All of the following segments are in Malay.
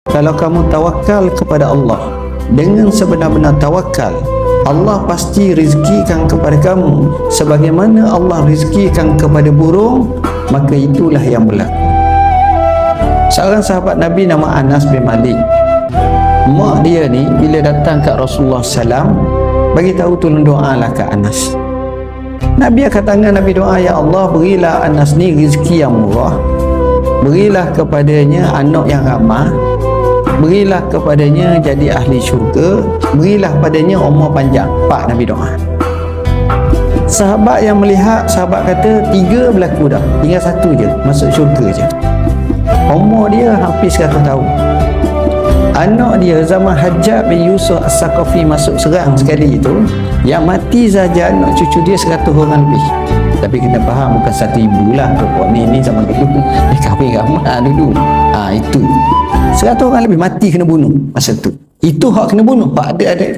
Kalau kamu tawakal kepada Allah dengan sebenar-benar tawakal, Allah pasti rezekikan kepada kamu sebagaimana Allah rezekikan kepada burung, maka itulah yang berlaku. Seorang sahabat Nabi nama Anas bin Malik, mak dia ni bila datang kat Rasulullah SAW, bagi tahu tolong doalah kat Anas. Nabi angkat tangan, Nabi doa, ya Allah, berilah Anas ni rezeki yang murah, berilah kepadanya anak yang ramah, berilah kepadanya jadi ahli syurga, berilah padanya umur panjang. Pak Nabi doa. Sahabat yang melihat, sahabat kata 3 berlaku dah, tinggal 1 je masuk syurga je. Umur dia hampir 100 tahun. Anak dia zaman Hajjaj bin Yusuf As-Saqafi masuk serang sekali itu, yang mati saja anak cucu dia 100 orang lebih. Tapi kena faham, bukan 1,000 lah perempuan ni zaman dulu. Kahwin ramah dulu. Itu 100 orang lebih mati kena bunuh masa tu. Itu hak kena bunuh. Hak ada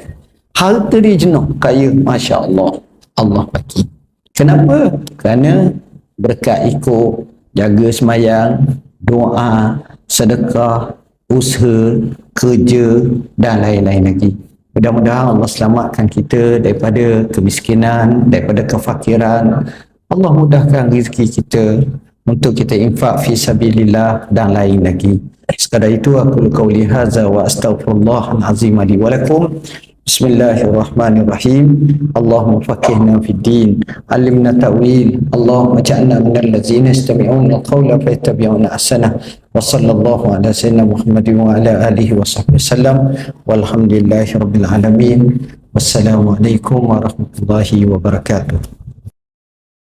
harta dia jenuh, kaya, Masya Allah, Allah bagi. Kenapa? Kerana berkat ikut, jaga semayang, doa, sedekah, usaha, kerja dan lain-lain lagi. Mudah-mudahan Allah selamatkan kita daripada kemiskinan, daripada kefakiran. Allah mudahkan rezeki kita untuk kita infak fi sabilillah dan lain lagi. Sekadar itu aku qauli hadza wa astaghfirullahal azim li wa lakum. Bismillahirrahmanirrahim. Allahumma faqihna fid din, alimna ta'wil, Allahumma ja'alna minal ladzina yastami'una al-qawla fayattabi'una ahsanah. Wa sallallahu ala sayyidina Muhammadin wa ala alihi wa sahbihi wasallam. Walhamdulillahi rabbil alamin. Wassalamualaikum warahmatullahi wabarakatuh.